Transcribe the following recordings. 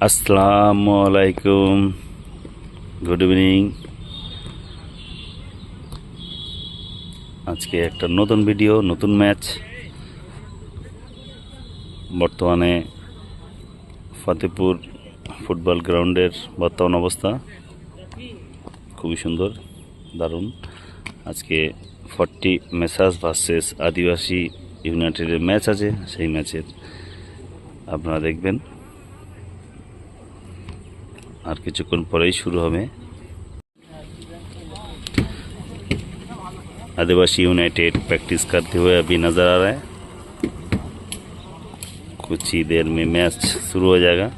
আসসালামু আলাইকুম, good evening. আজকে একটা নতুন ভিডিও, নতুন ম্যাচ। বর্তমানে ফতেপুর ফুটবল গ্রাউন্ডের বর্তমান অবস্থা খুবই সুন্দর, দারুণ। আজকে 40 মেসার্স ভার্সেস আদিবাসী ইউনাইটেডের ম্যাচ আছে। সেই ম্যাচের আপনারা দেখবেন, আর কিছুক্ষণ পরেই শুরু হবে। आदिवासी यूनाइटेड प्रैक्टिस करते हुए अभी नज़र आ रहा है। कुछ ही देर में मैच शुरू हो जाएगा।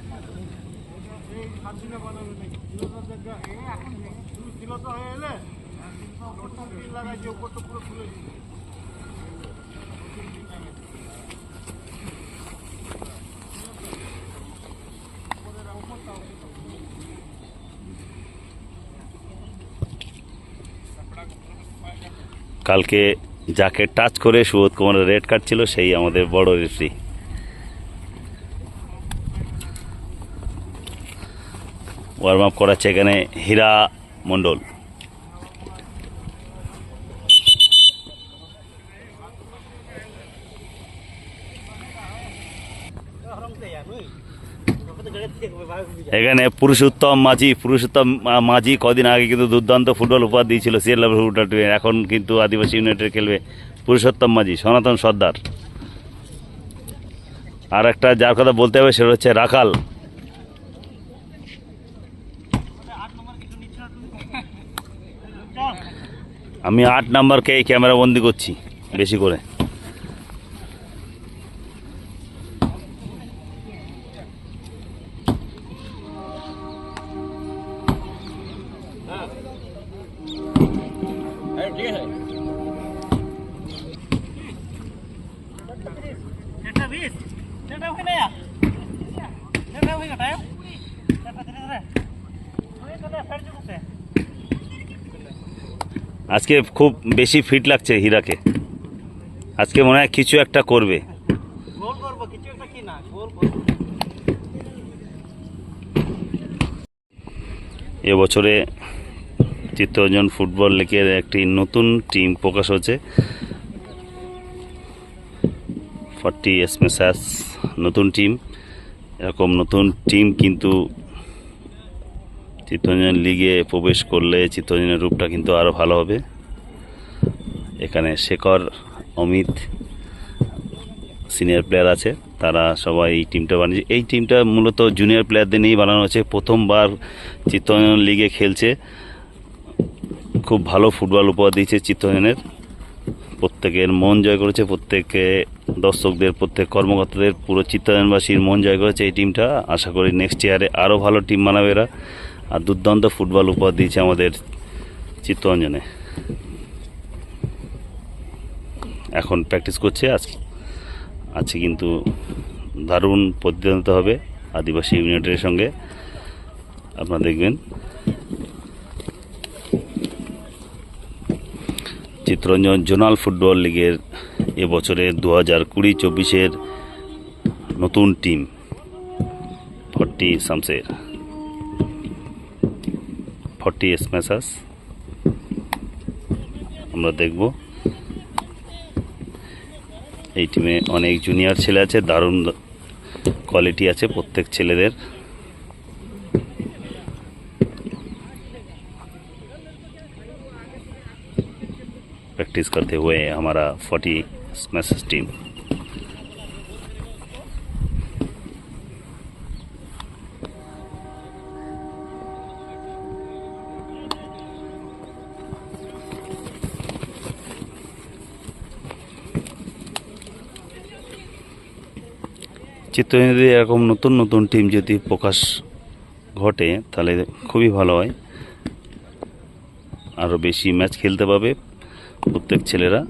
কালকে যাকে টাচ করে সুবোধ কুমারের রেড কার্ড ছিল, সেই আমাদের বড় রেফারি। ওয়ার্ম আপ করাচ্ছে এখানে হীরা মণ্ডল। এখানে পুরুষোত্তম মাঝি কদিন আগে কিন্তু দুর্দান্ত ফুটবল উপহার দিয়েছিল সিএল লেভেল ফুটবল টিমে। এখন কিন্তু আদিবাসী ইউনাইটেড খেলবে পুরুষোত্তম মাঝি, সনাতন সর্দার। আর একটা যার কথা বলতে হবে সেটা হচ্ছে রাখাল। আমি 8 নাম্বারকে এই ক্যামেরা বন্দি করছি বেশি করে। আজকে খুব বেশি ফিট লাগছে হীরাকে। আজকে মনে হয় কিছু একটা করবে। এবছরে চিত্তরঞ্জন ফুটবল লিগের একটি নতুন টিম প্রকাশ হচ্ছে। 40 মেসার্স নতুন টিম। এরকম নতুন টিম কিন্তু চিত্তরঞ্জন লিগে প্রবেশ করলে চিত্তরঞ্জনের রূপটা কিন্তু আরও ভালো হবে। এখানে শেখর, অমিত সিনিয়র প্লেয়ার আছে, তারা সবাই এই টিমটা বানিয়েছে। এই টিমটা মূলত জুনিয়র প্লেয়ারদের নিয়েই বানানো হচ্ছে। প্রথমবার চিত্তরঞ্জন লিগে খেলছে, খুব ভালো ফুটবল উপহার দিয়েছে চিত্তরঞ্জনের। প্রত্যেকের মন জয় করেছে, প্রত্যেকে দর্শকদের, প্রত্যেক কর্মকর্তাদের, পুরো চিত্তরঞ্জনবাসীর মন জয় করেছে এই টিমটা। আশা করি নেক্সট ইয়ারে আরও ভালো টিম বানাবে এরা। আর দুর্দান্ত ফুটবল উপহার দিয়েছে আমাদের চিত্তরঞ্জনে। এখন প্র্যাকটিস করছে। আজকে কিন্তু দারুণ প্রতিদ্বন্দ্বিতা হবে আদিবাসী ইউনাইটেডের সঙ্গে, আপনারা দেখবেন। চিত্তরঞ্জন জোনাল ফুটবল লিগের এবছরের 2020-24 নতুন টিম 40 শামসের 40 স্ম্যাশার্স আমরা দেখব। এই টিমে অনেক জুনিয়র ছেলে আছে, দারুণ কোয়ালিটি আছে প্রত্যেক ছেলেদের। प्रैक्टिस करते हुए हमारा 40 स्मैशर्स टीम। চিত্তরঞ্জনে এরকম নতুন নতুন টিম যদি প্রকাশ ঘটে তাহলে খুবই ভালো হয়। আরও বেশি ম্যাচ খেলতে পাবে প্রত্যেক ছেলেরা।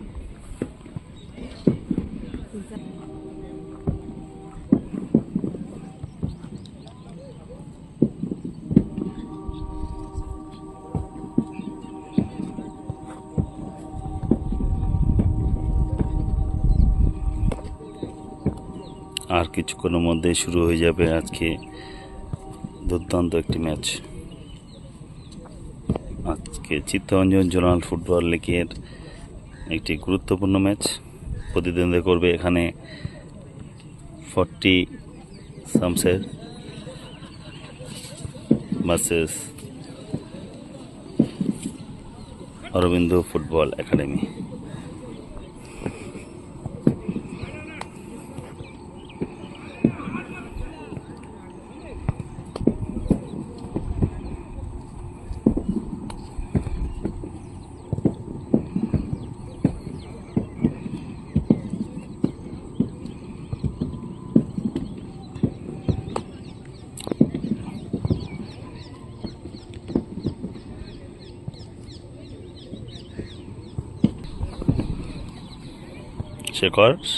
আর কিছুক্ষণের মধ্যে শুরু হয়ে যাবে আজকে দুর্দান্ত একটি ম্যাচ আজকে চিত্তরঞ্জন জোনাল ফুটবল লিগের একটি গুরুত্বপূর্ণ ম্যাচ। প্রতিদ্বন্দ্বিতা করবে এখানে 40 সামসের ভার্সেস অরবিন্দ ফুটবল একাডেমি।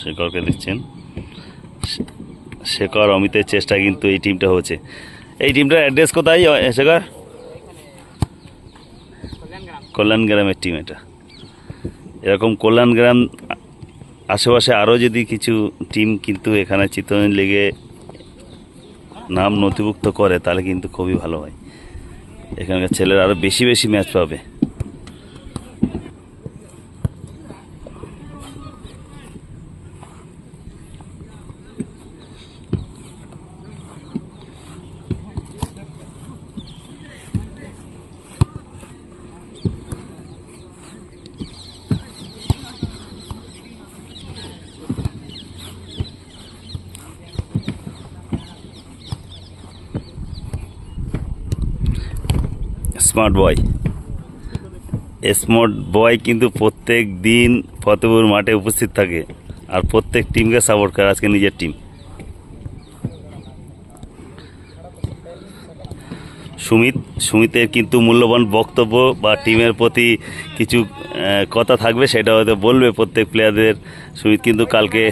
শেখরকে দেখছেন, শেখর অমিতের চেষ্টা কিন্তু এই টিমটা হচ্ছে। এই টিমটার অ্যাড্রেস কোথায় শেখর? কল্যাণ গ্রামের টিম এটা। এরকম কল্যাণ গ্রাম আশেপাশে আরও যদি কিছু টিম কিন্তু এখানে চিত্তরঞ্জন লিগে নাম নথিভুক্ত করে তাহলে কিন্তু খুবই ভালো হয়। এখানকার ছেলেরা আরও বেশি বেশি ম্যাচ পাবে। স্মার্ট বয় কিন্তু প্রত্যেক দিন ফতেপুর মাঠে উপস্থিত থাকে আর প্রত্যেক টিমকে সাপোর্ট করে, আজকে নিজের টিম। সুমিতের কিন্তু মূল্যবান বক্তব্য বা টিমের প্রতি কিছু কথা থাকবে, সেটা হয়তো বলবে প্রত্যেক প্লেয়ারদের। সুমিত কিন্তু কালকে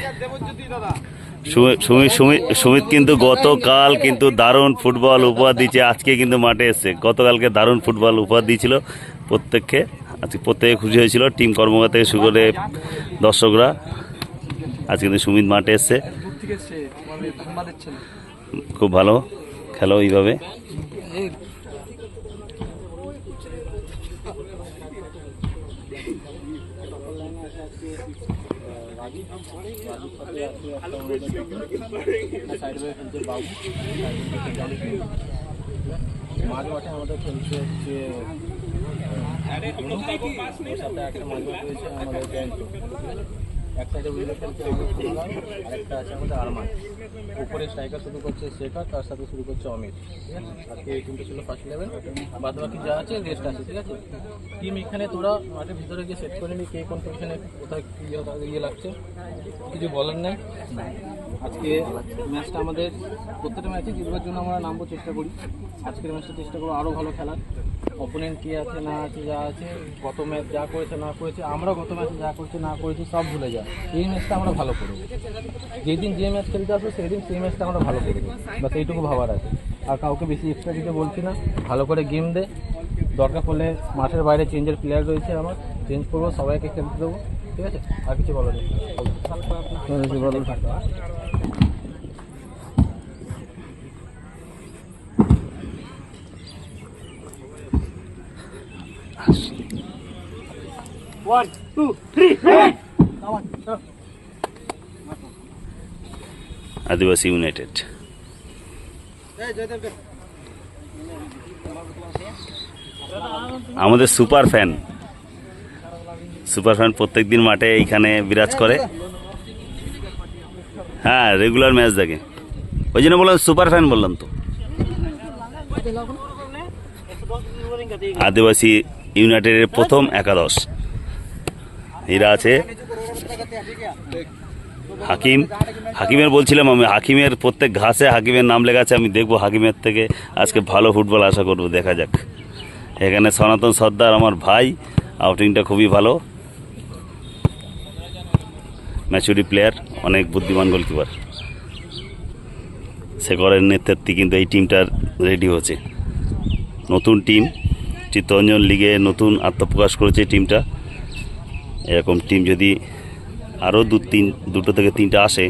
সুমিত কিন্তু গতকাল কিন্তু দারুণ ফুটবল উপহার দিয়েছে। আজকে কিন্তু মাঠে এসছে, গতকালকে দারুণ ফুটবল উপহার দিয়েছিল প্রত্যেককে। আজকে প্রত্যেকে খুশি হয়েছিল, টিম কর্মকর্তা থেকে শুরু করে দর্শকরা। আজকে কিন্তু সুমিত মাঠে এসছে, খুব ভালো খেলো এইভাবে। মাঝ মাঠে আমাদের খেলছে হচ্ছে আমাদের ব্যাংক, এক সাইডে উইলে খেলছে আরেকটা আছে আমাদের আরমান। উপরে স্ট্রাইকার শুরু করছে শেখর, তার সাথে শুরু করছে অমিত। ঠিক আছে, আজকে এই টিমটা ছিল ফার্স্ট 11, বাদ বাকি যা আছে রেস্ট আছে। ঠিক আছে, টিম এখানে তোরা মাঠের ভিতরে গিয়ে সেট করে নি কে কোন পজিশনে কোথায় ইয়ে লাগছে, কিছু বলার নেই। আজকে ম্যাচটা আমাদের প্রত্যেকটা ম্যাচে জিতবার জন্য আমরা নামবো, চেষ্টা করি। আজকের ম্যাচটা চেষ্টা করবো আরও ভালো খেলার। অপোনেন্ট কী আছে না আছে, যা আছে গত ম্যাচ যা করেছে না করেছে, আমরা গত ম্যাচে যা করেছি না করেছি সব ভুলে যাই। এই ম্যাচটা আমরা ভালো করবো, যেদিন যে ম্যাচ খেলতে আসবো সেই দিন সেই ম্যাচটা আমরা ভালো করবো, বাস এইটুকু ভাবার আছে। আর কাউকে বেশি এক্সট্রা কিছু বলছি না, ভালো করে গেম দে। দরকার পড়লে মাঠের বাইরে চেঞ্জের প্লেয়ার রয়েছে, আমার চেঞ্জ করবো, সবাইকে খেলতে দেবো। ঠিক আছে, আর কিছু বলো নেই। One, two, three, red! আদিবাসী ইউনাইটেড। আমাদের সুপার ফ্যান প্রত্যেক দিন মাঠে এইখানে বিরাজ করে। হ্যাঁ, রেগুলার ম্যাচ দেখে, ওই জন্য বললাম সুপার ফ্যান বললাম তো। আদিবাসী ইউনাইটেডের প্রথম একাদশ এরা আছে হাকিমের বলছিলাম আমি, হাকিমের প্রত্যেক ঘাসে হাকিমের নাম লেখা আছে। আমি দেখবো হাকিমের থেকে আজকে ভালো ফুটবল আশা করবো, দেখা যাক। এখানে সনাতন সর্দার আমার ভাই, আউটিংটা খুবই ভালো, ম্যাচুরিটি প্লেয়ার, অনেক বুদ্ধিমান গোলকিপার। শেখরের নেতৃত্বে কিন্তু এই টিমটা রেডি হচ্ছে। নতুন টিম, চিত্তরঞ্জন লিগে নতুন আত্মপ্রকাশ করেছে টিমটা। এরকম টিম যদি আরও দুটো থেকে তিনটা আসে,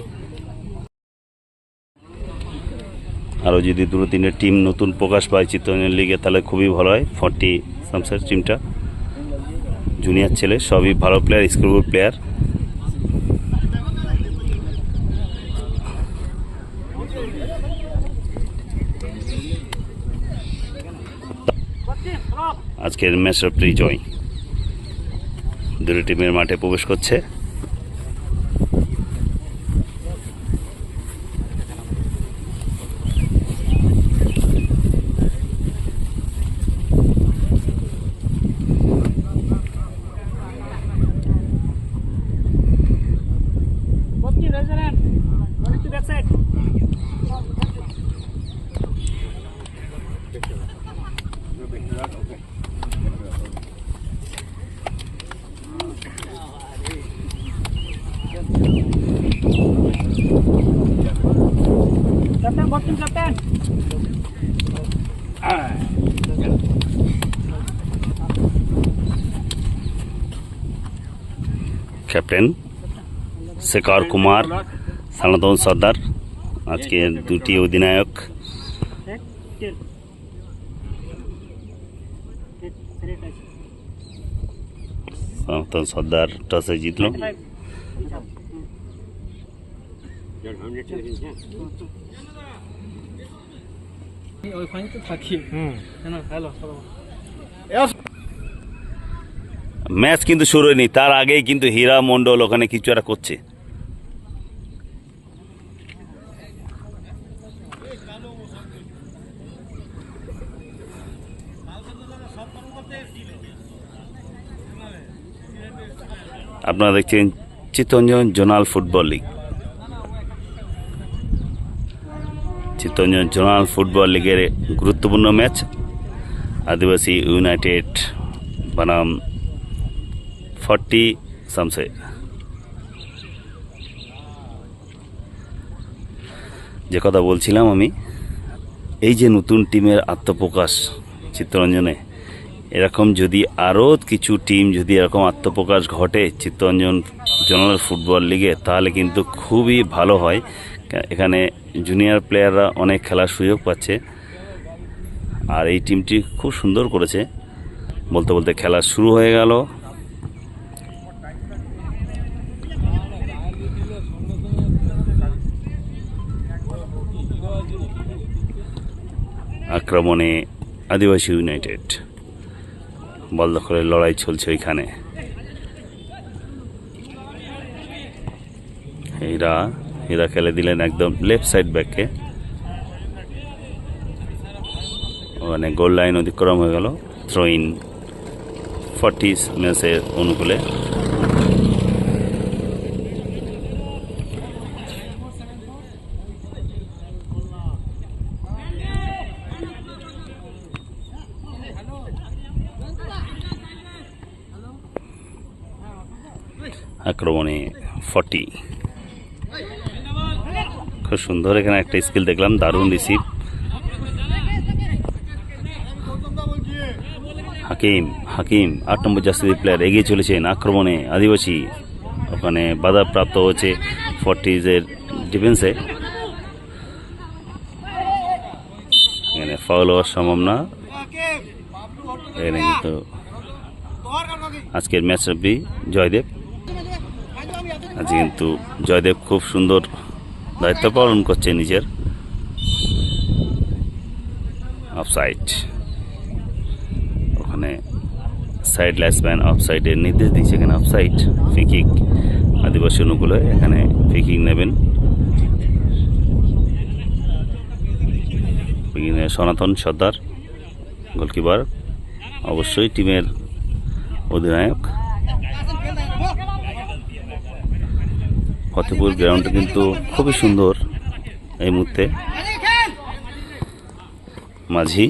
আরও যদি দুটো তিনটে টিম নতুন প্রকাশ পায় চিত্তরঞ্জন লিগে তাহলে খুবই ভালো হয়। 40 সামসার টিমটা জুনিয়র ছেলে, সবই ভালো প্লেয়ার, স্কুল প্লেয়ার। আজকের ম্যাচ রেফারি জয়, দুটো টিমের মাঠে প্রবেশ করছে। ক্যাপ্টেন শেখর কুমার, সনাতন সর্দার আজকে দুটি অধিনায়ক। সনাতন সর্দার টসে জিতল। ম্যাচ কিন্তু শুরু হয়নি, তার আগেই কিন্তু হীরা মন্ডল ওখানে কিছু একটা করছে। আপনারা দেখছেন Chittaranjan zonal football league. Chittaranjan zonal football লিগের গুরুত্বপূর্ণ ম্যাচ আদিবাসী ইউনাইটেড বনাম 40 সামসে। যে কথা বলছিলাম আমি, এই যে নতুন টিমের আত্মপ্রকাশ চিত্তরঞ্জনে, এরকম যদি আরও কিছু টিম যদি এরকম আত্মপ্রকাশ ঘটে চিত্তরঞ্জন জোনাল ফুটবল লিগে তাহলে কিন্তু খুবই ভালো হয়। এখানে জুনিয়র প্লেয়াররা অনেক খেলার সুযোগ পাচ্ছে, আর এই টিমটি খুব সুন্দর করেছে। বলতে বলতে খেলা শুরু হয়ে গেল। আক্রমণে আদিবাসী ইউনাইটেড, বল দখলের লড়াই চলছে ওইখানে। হীরা খেলে দিলেন একদম লেফট সাইড ব্যাককে, ওখানে গোল লাইন অতিক্রম হয়ে গেল। থ্রো ইন 40 ম্যাচের অনুকূলে। আক্রমণে 40, খুব সুন্দর এখানে একটা স্কিল দেখলাম, দারুণ রিসিভ। হাকিম 8 নম্বর জার্সি প্লেয়ার এগিয়ে চলেছেন আক্রমণে আদিবাসী, ওখানে বাধাপ্রাপ্ত হচ্ছে 40-এর ডিফেন্সে। এখানে ফাউল হওয়ার সম্ভাবনা। এখানে কিন্তু আজকের ম্যাচ রেফারি জয়দেব। আজকে কিন্তু জয়দেব খুব সুন্দর দায়িত্ব পালন করছে নিজের। অফসাইড, ওখানে সাইড লাইসম্যান অফসাইডের নির্দেশ দিচ্ছে। এখানে অফসাইড, ফ্রি কিক আদিবাসী অনুকূলে। এখানে ফ্রি কিক নেবেন সনাতন সর্দার, গোলকিপার অবশ্যই টিমের অধিনায়ক। ফতেপুর গ্রাউন্ডটা কিন্তু খুবই সুন্দর। এই মুহূর্তে মাঝি,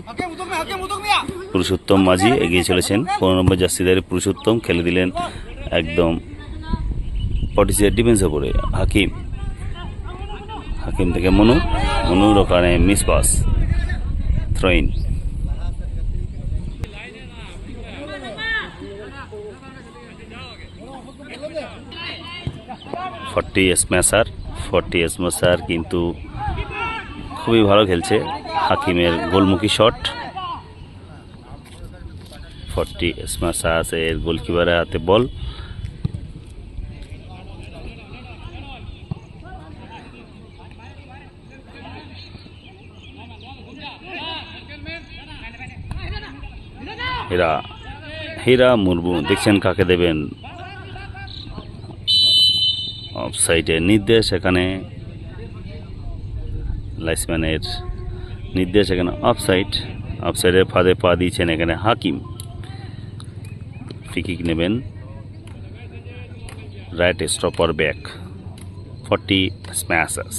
পুরুষোত্তম মাঝি এগিয়ে চলেছেন। 15 নম্বর জার্সিদারি পুরুষোত্তম খেলে দিলেন একদম 40 ডিফেন্সে পড়ে। হাকিম থেকে মনুর ওখানে miss pass, throw in. Smasher কিন্তু খুবই ভালো খেলছে। হাকিমের গোলমুখী শট, 40 স্ম্যাশ এর গোলকিপারের হাতে বল। হীরা মুর্মু দেখছেন কাকে দেবেন, অফসাইডের নির্দেশ এখানে, লাইসম্যানের নির্দেশ এখানে অফসাইডের ফাঁদে পা দিয়েছেন এখানে হাকিম। ফ্রি কিক নেবেন, রাইট স্টপার ব্যাক, 40 স্ম্যাশার্স।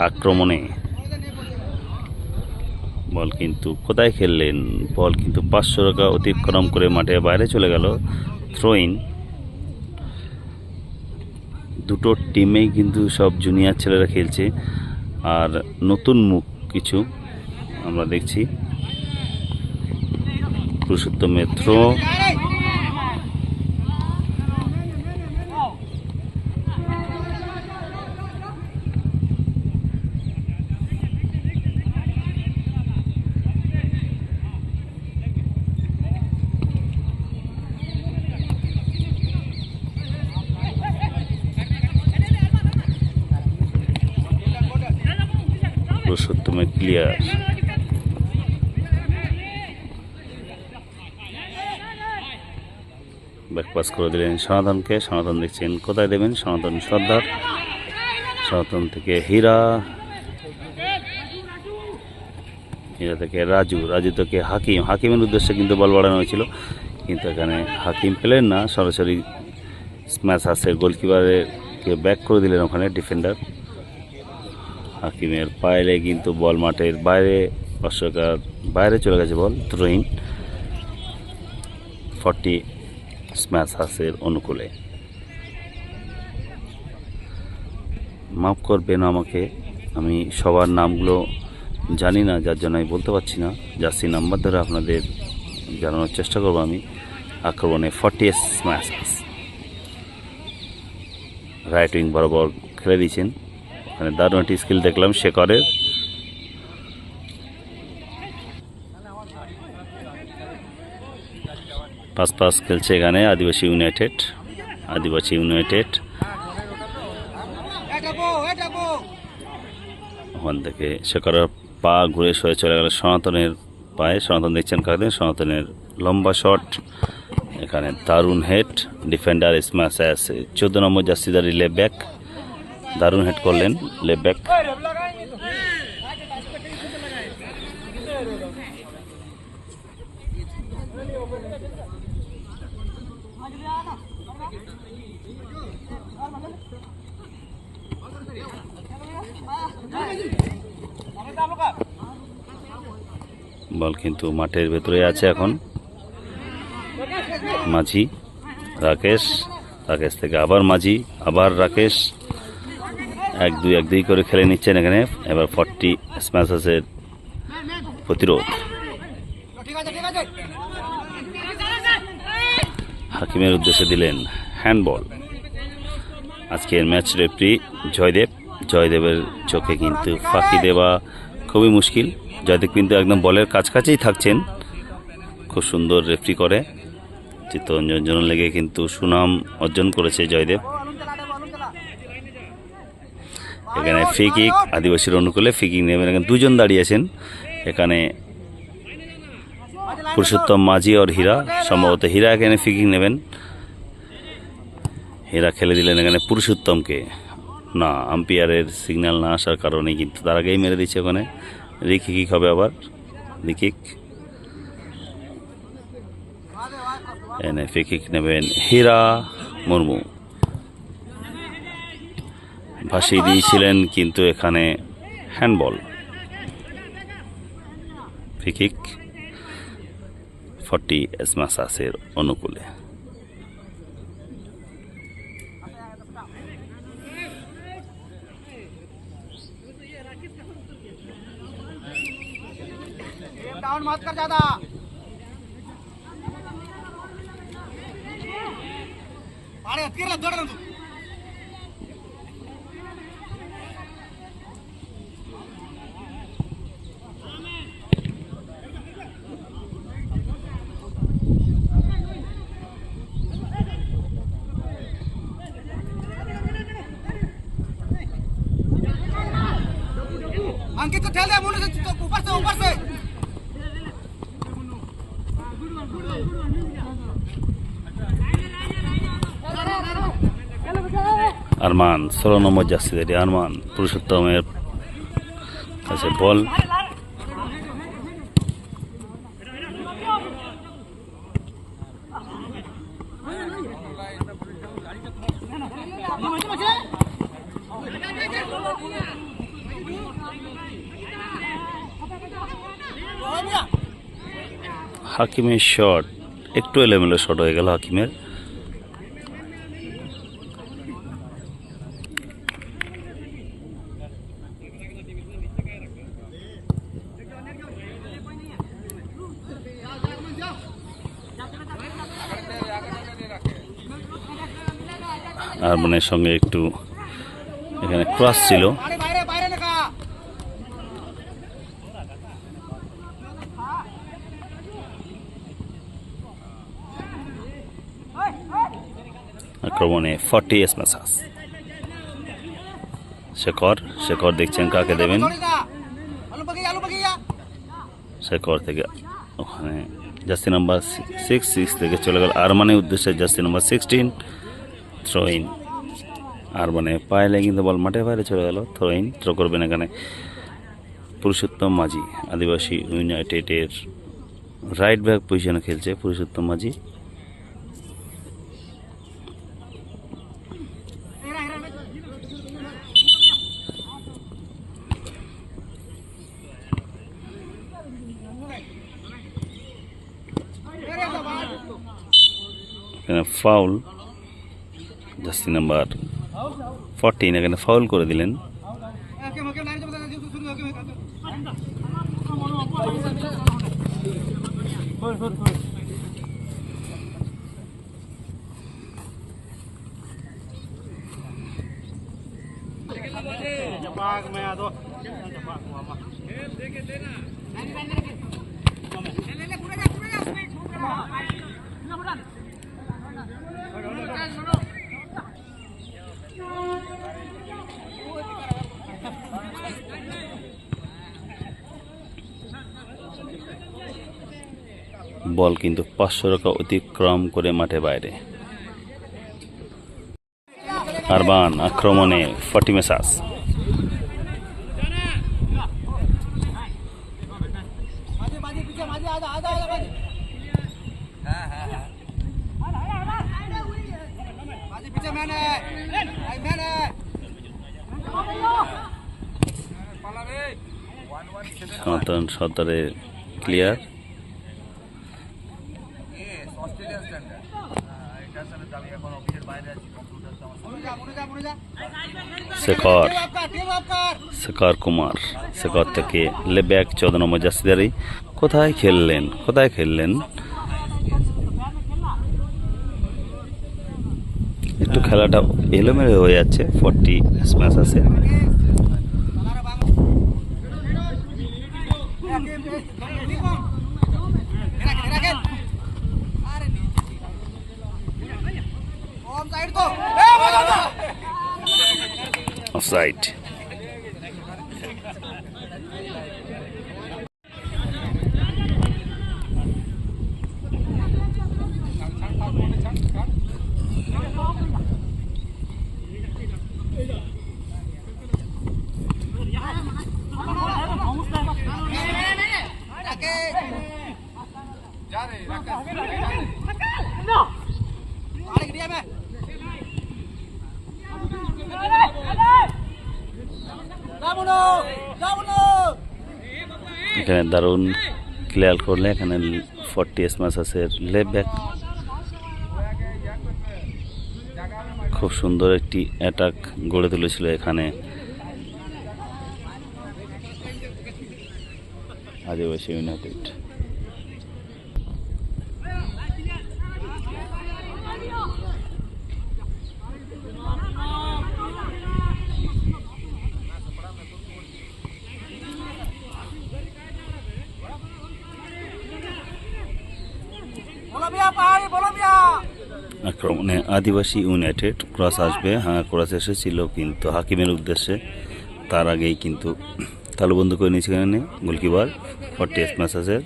আক্রমণে বল কিন্তু কোথায় খেললেন, বল কিন্তু 500 টাকা অতিক্রম করে মাঠের বাইরে চলে গেল। থ্রোইন, দুটো টিমেই কিন্তু সব জুনিয়র ছেলেরা খেলছে, আর নতুন মুখ কিছু আমরা দেখছি। পুরুষোত্তমের থ্রো, পুরুষোত্তমের ক্লিয়ার, ব্যাকপাস করে দিলেন সনাতনকে। সনাতন দেখছেন কোথায় দেবেন, সনাতন সর্দার, সনাতন থেকে হীরা থেকে রাজু থেকে হাকিমের উদ্দেশ্যে কিন্তু বল বাড়ানো হয়েছিল, কিন্তু এখানে হাকিম পেলেন না, সরাসরি স্ম্যাশ আসে, গোলকিপারকে ব্যাক করে দিলেন ওখানে ডিফেন্ডার। হাকিমের পায়ে কিন্তু বল মাঠের বাইরে, অস্বকার বাইরে চলে গেছে বল। থ্রোইন, 40 স্ম্যাশ হাসের অনুকূলে। মাফ করবেন আমাকে, আমি সবার নামগুলো জানি না, যার জন্য আমি বলতে পারছি না। জার্সি নাম্বার ধরে আপনাদের জানানোর চেষ্টা করবো আমি। আক্রমণে 40 স্ম্যাশ হাস, রাইট উইং বরাবর খেলে দিয়েছেন। ওখানে দারুণ একটি স্কিল দেখলাম শেখরের। পাস খেলছে এখানে আদিবাসী ইউনাইটেড। ওখান থেকে শেখরের পা ঘুরে সরে চলে গেল সনাতনের পায়ে। সনাতন দেখছেন কাদের, সনাতনের লম্বা শট, এখানে দারুণ হেড, ডিফেন্ডার স্ম্যাশ আছে। 14 নম্বর জার্সিদারি লেফট ব্যাক, দারুণ হেড করলেন লেফট ব্যাক। বল কিন্তু মাঠের ভেতরে আছে এখন। মাঝি, রাকেশ থেকে আবার মাঝি, আবার রাকেশ, 1-2 করে খেলে নিচ্ছেন এখানে। এবার 40 স্ম্যাশের প্রতিরোধ। হাকিমের উদ্দেশ্যে দিলেন হ্যান্ডবল। আজকের ম্যাচ রেফারি জয়দেবের চোখে কিন্তু ফাঁকি দেওয়া খুবই মুশকিল। জয়দেব কিন্তু একদম বলের কাছাকাছিই থাকছেন, খুব সুন্দর রেফারি করে। চিত্তরঞ্জন লেগে কিন্তু সুনাম অর্জন করেছে জয়দেব। এখানে ফ্রি কিক, আদিবাসীর অনুকূলে ফ্রি কিক নেবেন। এখানে দুজন দাঁড়িয়েছেন, এখানে পুরুষোত্তম মাঝি আর হীরা, সম্ভবত হীরা এখানে ফ্রি কিক নেবেন। হীরা খেলে দিলেন এখানে পুরুষোত্তমকে, না আম্পায়ারের সিগন্যাল না আসার কারণে কিন্তু তার আগেই মেরে দিচ্ছে। ওখানে রিকিক হবে, আবার রিকিক। এনে ফ্রি কিক নেবেন হীরা মুর্মু, ভাসিয়ে দিয়েছিলেন কিন্তু এখানে হ্যান্ডবল। ফ্রি কিক 40 স্ম্যাশের অনুকূলে। डाउन मत कर ज्यादा। अंकित को ठेल दे मुन्नू से ऊपर से আরমান 16 নম্বর জার্সিধারী আরমান পুরুষোত্তমের কাছে বল। হাকিমের শট একটু এলোমেলো শট হয়ে গেল হাকিমের। আরমানের সঙ্গে একটু এখানে ক্রস ছিল। আক্রমণে 40 এসমাসাস শেখর দেখছেন কাকে দেবেন। শেখর থেকে ওখানে জার্সি নাম্বার 6 থেকে চলে গেল আরমানের উদ্দেশ্যে জার্সি নাম্বার 16 থ্রো ইন। আরমানে পায়ে কিন্তু বল মাঠের বাইরে চলে গেল। থ্রো করবেন এখানে পুরুষোত্তম মাঝি, আদিবাসী ইউনাইটেডের রাইট ব্যাক পজিশনে খেলছে পুরুষোত্তম মাঝি। এখানে ফাউল জার্সি নাম্বার 14 এখানে ফাউল করে দিলেন। বল কিন্তু 500 টাকা অতিক্রম করে মাঠে বাইরে। আরমান আক্রমণে 40 মেসাস সনাতন সর্দারে ক্লিয়ার। শেখর কুমার শেখর থেকে লেব্যাক 14 নম্বর জার্সিধারী। কোথায় খেললেন একটু খেলাটা এলোমেলো হয়ে যাচ্ছে। 40 স্ম্যাশ আছে। অফসাইড। এখানে দারুণ ক্লিয়ার করলে এখানে 40 স্ম্যাশের লেফট ব্যাক খুব সুন্দর একটি অ্যাটাক গড়ে তুলেছিল এখানে আদিবাসী ইউনাইটেড। আক্রমণে আদিবাসী ইউনাইটেড। ক্রস আসবে, হ্যাঁ ক্রস এসেছিল কিন্তু হাকিমের উদ্দেশ্যে, তার আগেই কিন্তু তালুবন্ধ করে নিয়েছে এখানে গোলকিপার। 40 ম্যাচেসের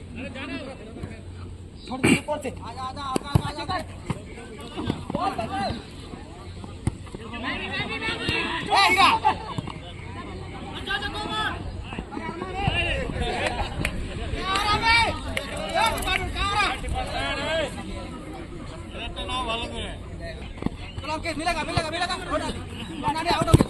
मिलेगा मिलेगा मिलेगा बना दे आउट हो गया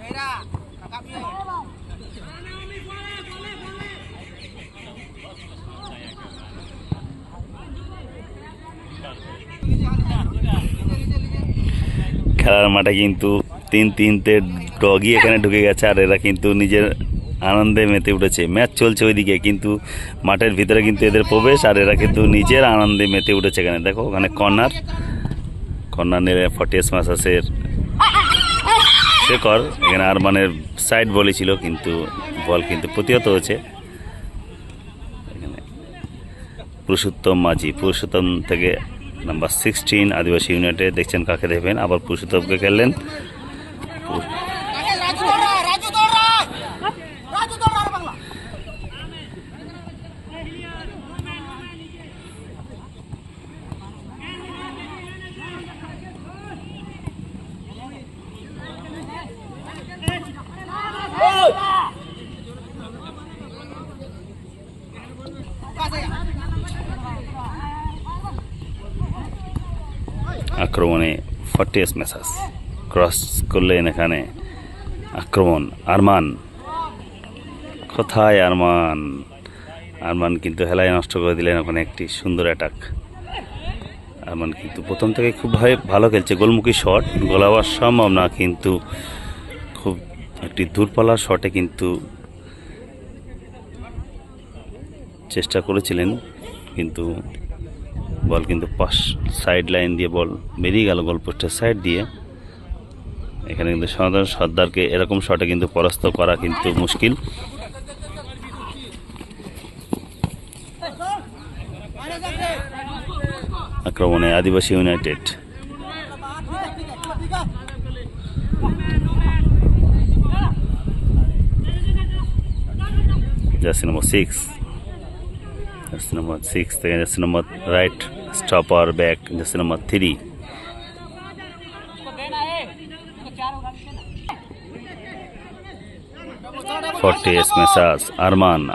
मेरा খেলার মাঠে কিন্তু 3-3-তে ডগি এখানে ঢুকে গেছে, আর এরা কিন্তু নিজের আনন্দে মেতে উঠেছে। ম্যাচ চলছে ওইদিকে, কিন্তু মাঠের ভিতরে কিন্তু এদের প্রবেশ, আর এরা কিন্তু নিজের আনন্দে মেতে উঠেছে। এখানে দেখো, ওখানে কর্নার নিয়ে 40 ম্যাচেসের শেখর, এখানে আরমানের সাইড বলই ছিল, কিন্তু বল কিন্তু প্রতিহত হয়েছে। এখানে পুরুষোত্তম মাঝি, পুরুষোত্তম থেকে নাম্বার 16 আদিবাসী ইউনাইটেড। দেখছেন কাকে দেখবেন, আবার পুরুষোত্তমকে খেললেন। राजू दौड़ रहा राजू दौड़ रहा राजू दौड़ रहा बांग्ला আক্রমণে 40 ম্যাচেস। ক্রস করলেন এখানে আক্রমণ আরমান। কোথায় আরমান? আরমান কিন্তু হেলায় নষ্ট করে দিলেন ওখানে একটি সুন্দর অ্যাটাক। আরমান কিন্তু প্রথম থেকে খুব ভালো খেলছে। গোলমুখী শট, গোল হওয়ার সম্ভব না, কিন্তু খুব একটি দূরপাল্লার শটে কিন্তু চেষ্টা করেছিলেন, কিন্তু বল কিন্তু পাশ সাইড লাইন দিয়ে বল বেরিয়ে গেল গোলপোস্টের সাইড দিয়ে। এখানে কিন্তু সর্দারকে এরকম শটে কিন্তু পরাস্ত করা কিন্তু মুশকিল। আক্রমণে Adivasi United. Jersey number 6, jersey number 6 থেকে jersey number right stopper back jersey number 3।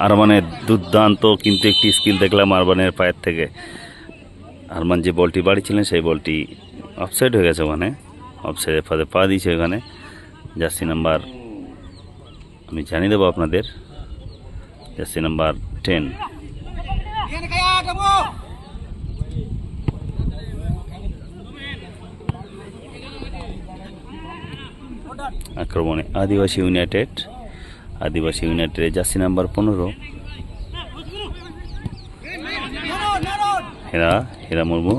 আরমানের দুর্দান্ত কিন্তু একটি স্কিল দেখলাম আরমানের পায়ের থেকে। আরমান যে বলটি বাড়িয়েছিলেন সেই বলটি অফসাইড হয়ে গেছে, ওখানে অফসাইডের ফাঁদে পা দিয়েছে ওখানে। জার্সি নাম্বার আমি জানিয়ে দেবো আপনাদের, জার্সি নাম্বার 10। আক্রমণে আদিবাসী ইউনাইটেডের জার্সি নাম্বার 15 হেরা মুর্মু।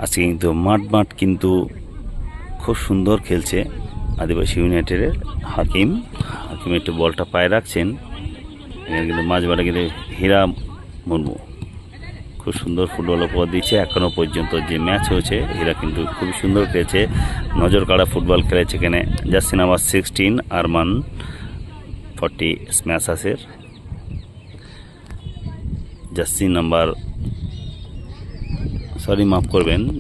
আজকে কিন্তু মাঠ কিন্তু খুব সুন্দর খেলছে আদিবাসী ইউনাইটেডের। হাকিম একটু বলটা পায়ে রাখছেন। এখানে কিন্তু মাঝবাড়া কিন্তু হীরা মুর্মু খুব সুন্দর ফুটবল উপহার দিচ্ছে। এখনও পর্যন্ত যে ম্যাচ হয়েছে হীরা কিন্তু খুব সুন্দর খেলেছে, নজর কাড়া ফুটবল খেলেছে। এখানে জার্সি নাম্বার 16 আরমান 40 স্ম্যাশাসের। জার্সি নাম্বার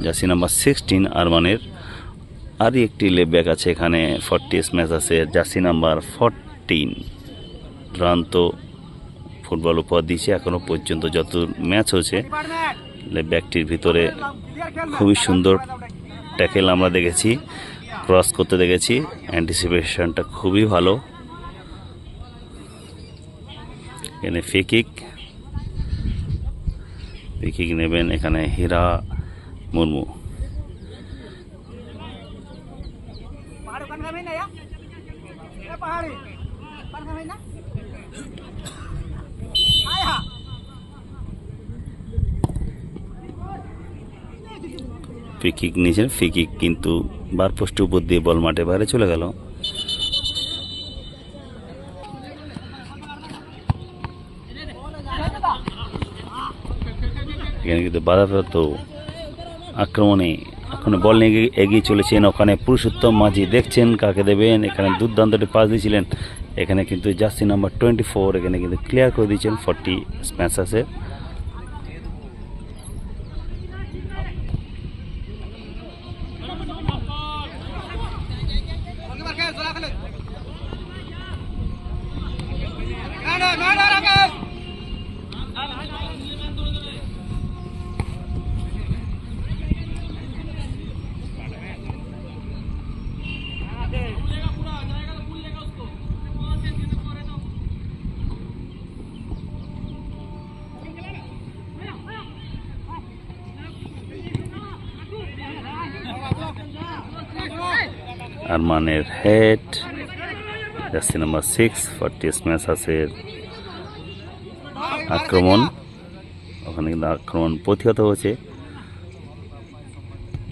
জার্সি নাম্বার 16 আরমানের। আর একটি লেফট আছে এখানে 40 স্ম্যাশাসের জার্সি নাম্বার 14 দুর্দান্ত ফুটবল উপহার দিয়েছে এখনো পর্যন্ত যত ম্যাচ হয়েছে। ব্যাকটির ভিতরে খুবই সুন্দর ট্যাকেল আমরা দেখেছি, ক্রস করতে দেখেছি, অ্যান্টিসিপেশনটা খুবই ভালো। এখানে ফ্রি কিক নেবেন এখানে হীরা মুর্মু। ফ্রি কিক নিয়েছেন, ফ্রি কিক কিন্তু বার পোস্টের উপর দিয়ে বল মাঠে বাইরে চলে গেল। এখানে কিন্তু বাধাপ্রাপ্ত আক্রমণে এখন বল নিয়ে এগিয়ে চলেছেন, ওখানে পুরুষোত্তম মাঝি দেখছেন কাকে দেবেন, এখানে দুর্দান্ত একটি পাস দিয়েছিলেন, এখানে কিন্তু জার্সি নাম্বার 24 এখানে কিন্তু ক্লিয়ার করে দিয়েছেন 40 স্ম্যাশার্সের। গোলকিপার খেল জোড়া খেলে না রাকেশ আরমানের হেড, জার্সি নাম্বার 6 40 স্ম্যাশার্সের আক্রমণ, ওখানে কিন্তু আক্রমণ প্রতিহত হয়েছে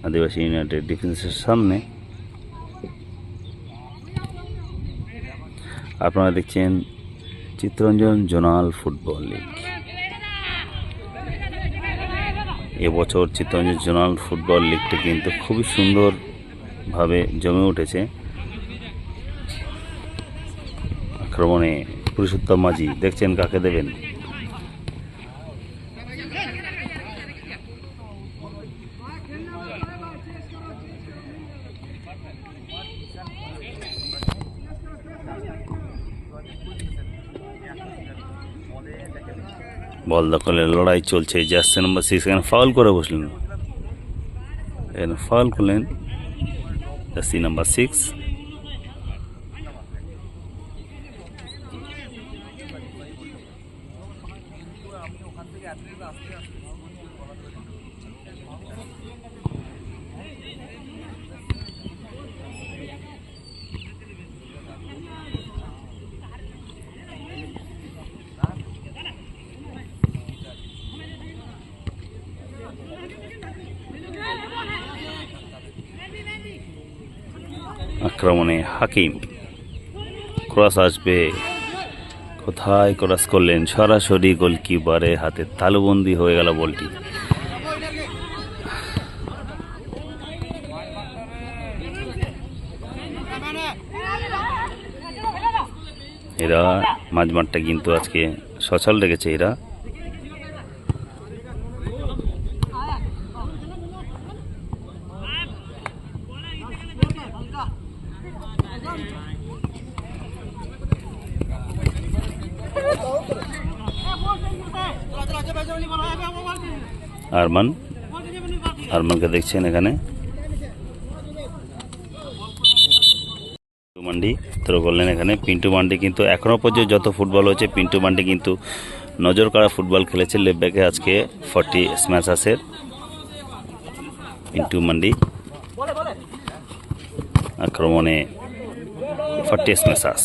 আদিবাসী ইউনাইটেড ডিফেন্সের সামনে। আপনারা দেখছেন চিত্তরঞ্জন জোনাল ফুটবল লিগ। এবছর চিত্তরঞ্জন জোনাল ফুটবল লিগটি কিন্তু খুবই সুন্দরভাবে জমে উঠেছে। আক্রমণে পুরুষোত্তম মাঝি দেখছেন কাকে দেবেন, বল দখলের লড়াই চলছে। জার্সি নাম্বার 6 এখানে ফাউল করে বসলেন, এখানে ফাউল করলেন জার্সি নাম্বার 6। আক্রমণে হাকিম, ক্রস আসবে, কোথায় ক্রস করলেন, সরাসরি গোলকিপারের হাতে তালুবন্দি হয়ে গেল বলটি। এরা মাঝমাঠটা কিন্তু আজকে সচল রেখেছে এরা। আরমানকে দেখছেন এখানে মান্ডি থ্রো করলেন, এখানে পিন্টু মান্ডি কিন্তু এখনো পর্যন্ত যত ফুটবল হচ্ছে পিন্টু মান্ডি কিন্তু নজর কাড়া ফুটবল খেলেছে লেফট আজকে 40 স্ম্যাশার্সের পিন্টু মান্ডি। আক্রমণে 40 স্ম্যাশার্স,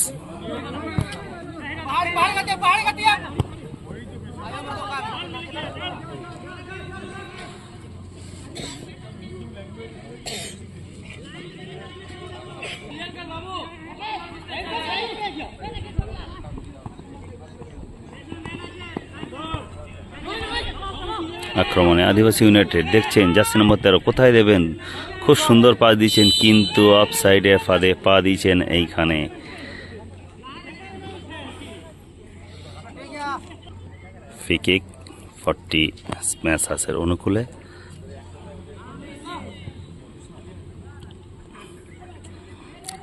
আক্রমণে আদিবাসী ইউনাইটেড দেখছেন জার্সি নম্বর 13 কোথায় দেবেন, খুব সুন্দর পাস দিয়েছেন কিন্তু অফ সাইডের ফাঁদে পা দিয়েছেন এইখানে। ফ্রি কিক 40 স্ম্যাশার্সের অনুকূলে।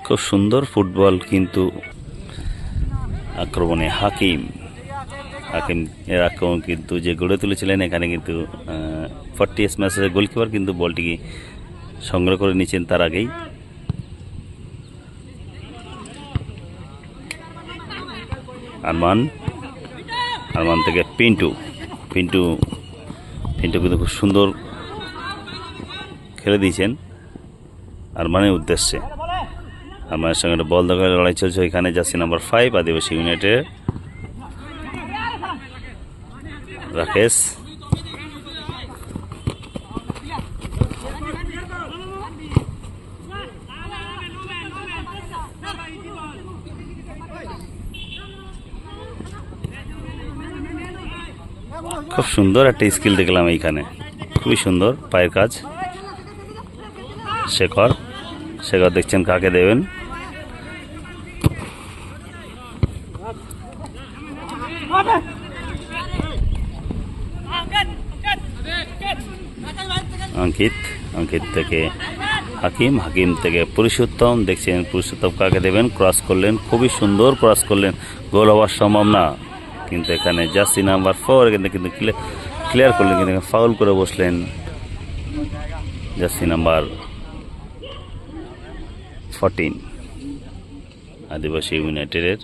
খুব সুন্দর ফুটবল কিন্তু আক্রমণে হাকিম এর আক্রমণ কিন্তু যে গড়ে তুলেছিলেন এখানে কিন্তু 40 স্ম্যাশার্সের গোলকিপার কিন্তু বলটি সংগ্রহ করে নিয়েছেন তার আগেই। আরমান থেকে পিন্টু কিন্তু খুব সুন্দর খেলে দিয়েছেন আরমানের উদ্দেশ্যে। আরমানের সঙ্গে বল দখলের লড়াই চলছে এখানে জার্সি নাম্বার 5 আদিবাসী ইউনাইটেড রাকেশ। খুব সুন্দর একটা স্কিল দেখলাম এইখানে, খুবই সুন্দর পায়ের কাজ। শেখর দেখছেন কাকে দেবেন। অঙ্কিত থেকে হাকিম থেকে পুরুষোত্তম, দেখছেন পুরুষোত্তম কাকে দেবেন। ক্রস করলেন, খুবই সুন্দর ক্রস করলেন, গোল হওয়ার সম্ভব না, কিন্তু এখানে জার্সি নাম্বার 4 কিন্তু ক্লিয়ার করলেন, কিন্তু ফাউল করে বসলেন জার্সি নাম্বার 14 আদিবাসী ইউনাইটেডের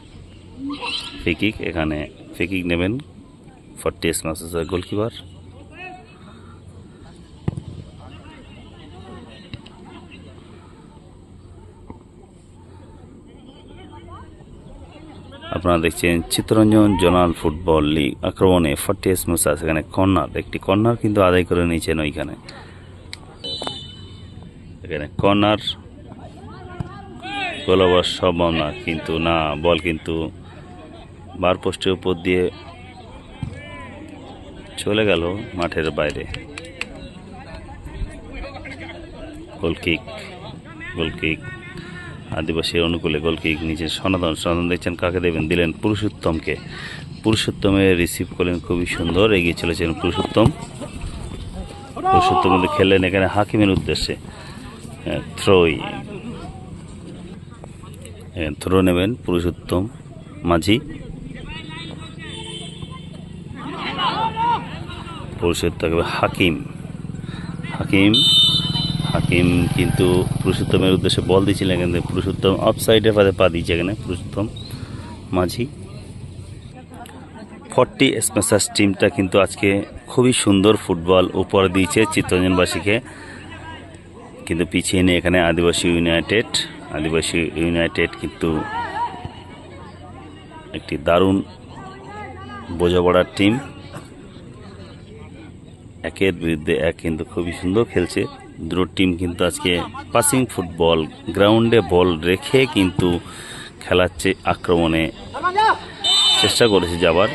ফ্রি-কিক। এখানে ফ্রি-কিক নেবেন 40 মাসের গোলকিপার। আপনারা দেখছেন চিত্তরঞ্জন জোনাল ফুটবল লিগ আক্রমণে 40 মুসা, সেখানে একটি কর্নার কিন্তু আদায় করে নিয়েছেন ওইখানে। এখানে কর্নার, গোল হওয়ার সম্ভাবনা কিন্তু না, বল কিন্তু বার পোস্টের উপর দিয়ে চলে গেল মাঠের বাইরে। গোলকিক আদিবাসীর অনুকূলে গোলকিক, নিচে সনাতন দেখছেন কাকে দেবেন, দিলেন পুরুষোত্তমের রিসিভ করলেন, খুবই সুন্দর এগিয়ে চলেছেন পুরুষোত্তম কিন্তু খেললেন এখানে হাকিমের উদ্দেশ্যে। থ্রো নেবেন পুরুষোত্তম মাঝি, হাকিম কিন্তু পুরুষোত্তমের উদ্দেশ্যে বল দিয়েছিলেন, কিন্তু পুরুষোত্তম অফসাইডের পা দিয়েছে এখানে পুরুষোত্তম মাঝি। 40 স্ম্যাশার্স টিমটা কিন্তু আজকে খুবই সুন্দর ফুটবল উপহার দিয়েছে চিত্তরঞ্জনবাসীকে, কিন্তু পিছিয়ে নেই এখানে আদিবাসী ইউনাইটেড কিন্তু একটি দারুণ বোঝাপড়ার টিম, একের বিরুদ্ধে এক কিন্তু খুবই সুন্দর খেলছে। দুটো টিম কিন্তু আজকে পাসিং ফুটবল, গ্রাউন্ডে বল রেখে কিন্তু খেলাচ্ছে, আক্রমণে চেষ্টা করেছে যাবার।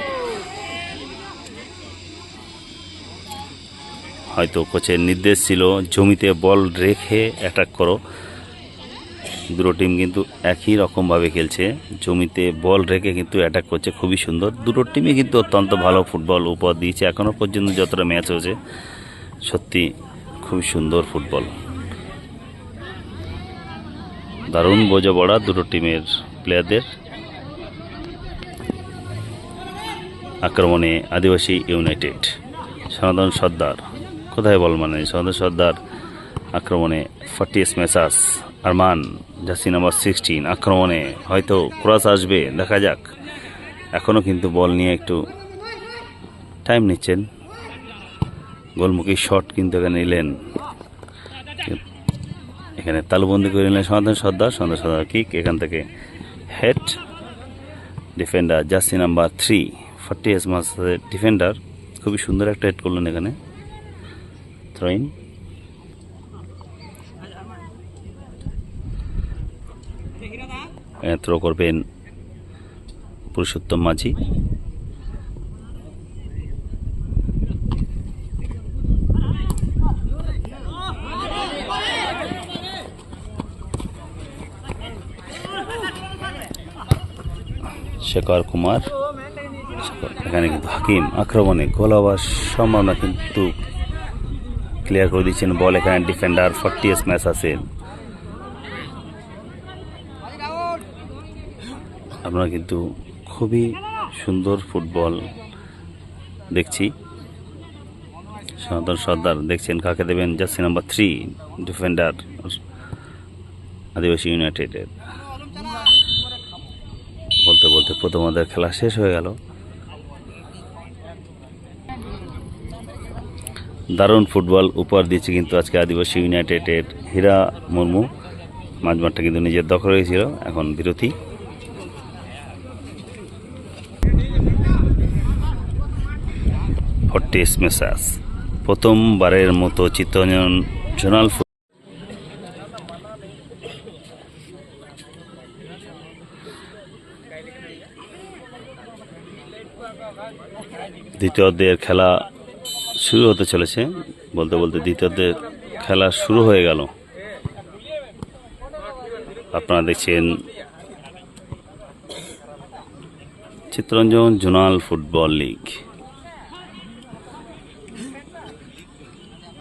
হয়তো কোচের নির্দেশ ছিল জমিতে বল রেখে অ্যাটাক করো। দুটো টিম কিন্তু একই রকমভাবে খেলছে, জমিতে বল রেখে কিন্তু অ্যাটাক করছে, খুবই সুন্দর। দুটো টিমই কিন্তু অত্যন্ত ভালো ফুটবল উপহার দিয়েছে এখনও পর্যন্ত যতটা ম্যাচ হয়েছে, সত্যি খুবই সুন্দর ফুটবল, দারুণ বোঝাপড়া দুটো টিমের প্লেয়ারদের। আক্রমণে আদিবাসী ইউনাইটেড, সনাতন সর্দার কোথায় বল সনাতন সর্দার আক্রমণে 40 স্ম্যাশার্স আরমান, জার্সি নাম্বার 16 আক্রমণে, হয়তো ক্রস আসবে, দেখা যাক। এখনও কিন্তু বল নিয়ে একটু টাইম নিচ্ছেন, গোলমুখী শট কিন্তু এখানে নিলেন, এখানে তালুবন্দি করে নিলেন সনাতন সর্দার কিক, এখান থেকে হেড। ডিফেন্ডার জার্সি নাম্বার 3 40 স্ম্যাশার্সের ডিফেন্ডার খুবই সুন্দর একটা হেড করলেন এখানে। থ্রোইন, থ্রো করবেন পুরুষোত্তম মাঝি, শেখর কুমার। এখানে কিন্তু হাকিম আক্রমণে গোল হওয়ার সম্ভাবনা কিন্তু ক্লিয়ার করে দিচ্ছেন বল। এখানে ডিফেন্ডার 40 স্ম্যাশার্সের, আমরা কিন্তু খুবই সুন্দর ফুটবল দেখছি। সনাতন সর্দার দেখছেন কাকে দেবেন, জার্সি নাম্বার 3 ডিফেন্ডার আদিবাসী ইউনাইটেডের। বলতে প্রথমার্ধের খেলা শেষ হয়ে গেল। দারুণ ফুটবল উপহার দিয়েছে কিন্তু আজকে আদিবাসী ইউনাইটেডের হীরা মুর্মু। মাঝমাঠটা কিন্তু নিজের দখল হয়েছিল, এখন বিরতি। স্ম্যাশার্স প্রথমবারের মতো চিত্তরঞ্জন জোনাল দ্বিতীয়ার্ধের খেলা শুরু হতে চলেছে, বলতে বলতে দ্বিতীয়ার্ধের খেলা শুরু হয়ে গেল। আপনারা দেখছেন Chittaranjan zonal football league.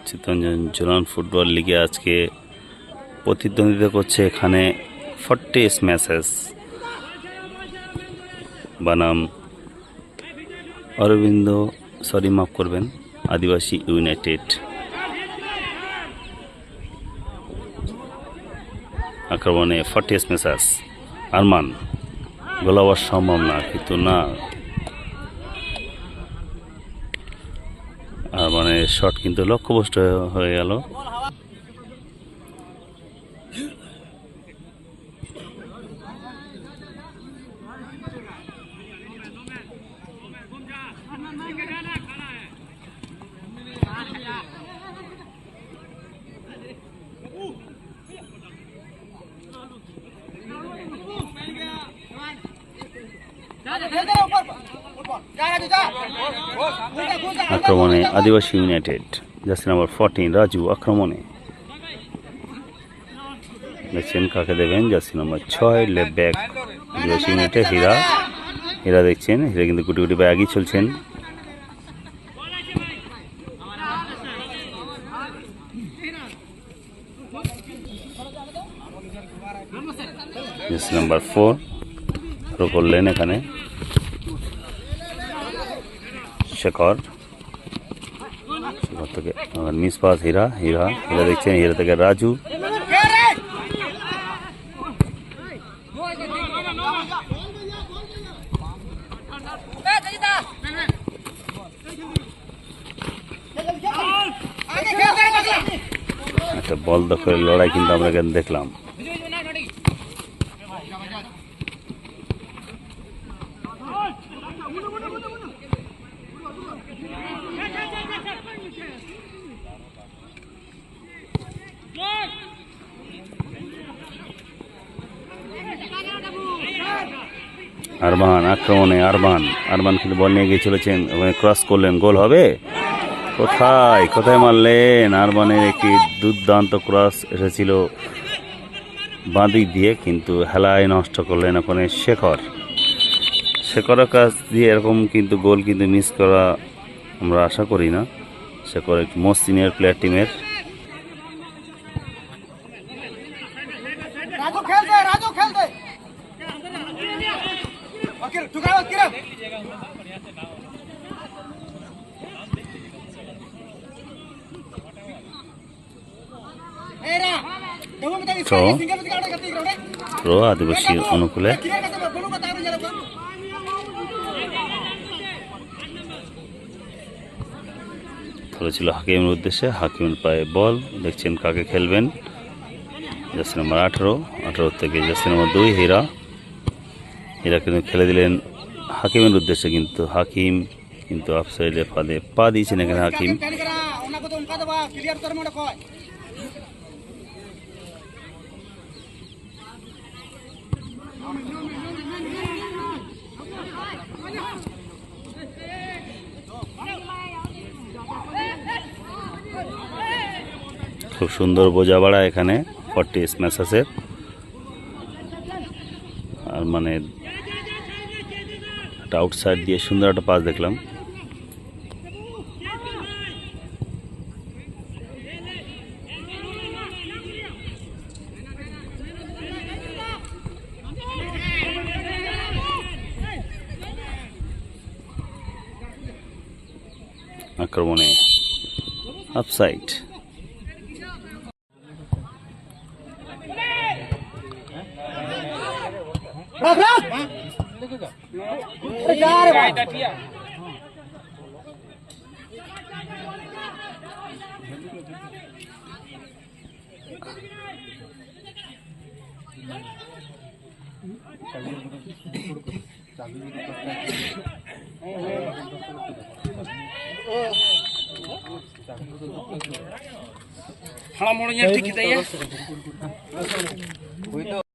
Chittaranjan zonal football লিগে আজকে প্রতিদ্বন্দ্বিতা করছে এখানে 40 ম্যাচেস বানাম অরবিন্দ, মাফ করবেন, আদিবাসী ইউনাইটেড। আক্রমণে 40 ম্যাচেস। আরমান গোল হওয়ার সম্ভব না, কিন্তু না, আরমানের শট কিন্তু লক্ষ্যভ্রষ্ট হয়ে গেল। আক্রমণে Adivasi United, jersey number 14 Raju আক্রমণে। দেখছেন কাকে দেবেন, জার্সি নাম্বার 6 লেফট ব্যাক আদিবাসী ইউনাইটেড হীরা। হীরা দেখছেন, হীরা কিন্তু গুটি গুটি পায়ে আগিয়ে চলছেন। জার্সি নাম্বার 4 থ্রো করলেন এখানে শেখর থেকে মিস পাস হীরা। হীরা দেখছেন, হীরা থেকে রাজু। একটা বল দখলের লড়াই কিন্তু আমরা এখানে দেখলাম। আরমান আক্রমণে, আরমান কিন্তু বল নিয়ে গিয়ে চলেছেন, ওখানে ক্রস করলেন, গোল হবে। কোথায় মারলেন। আরমানের একটি দুর্দান্ত ক্রস এসেছিল বাঁদিক দিয়ে, কিন্তু হেলায় নষ্ট করলেন ওখানে শেখরের কাছ দিয়ে এরকম কিন্তু গোল কিন্তু মিস করা আমরা আশা করি না। শেখর একটি মোস্ট সিনিয়র প্লেয়ার টিমের। থ্রো আদিবাসী অনুকূলে। থ্রো ছিল হাকিমের উদ্দেশ্যে, হাকিমের পায়ে বল। দেখছেন কাকে খেলবেন, জার্সি নাম্বার 18 থেকে জার্সি নাম্বার 2 হীরা কিন্তু খেলে দিলেন হাকিমের উদ্দেশ্যে, কিন্তু হাকিম কিন্তু অফসাইডে পা দিয়েছেন এখানে হাকিম। খুব সুন্দর বোঝাপড়া এখানে 40 ম্যাচেসের। আর মানে একটা আউটসাইড দিয়ে সুন্দর একটা পাস দেখলাম। আক্রমণে অফসাইড। हाँ मोड़ ठीक है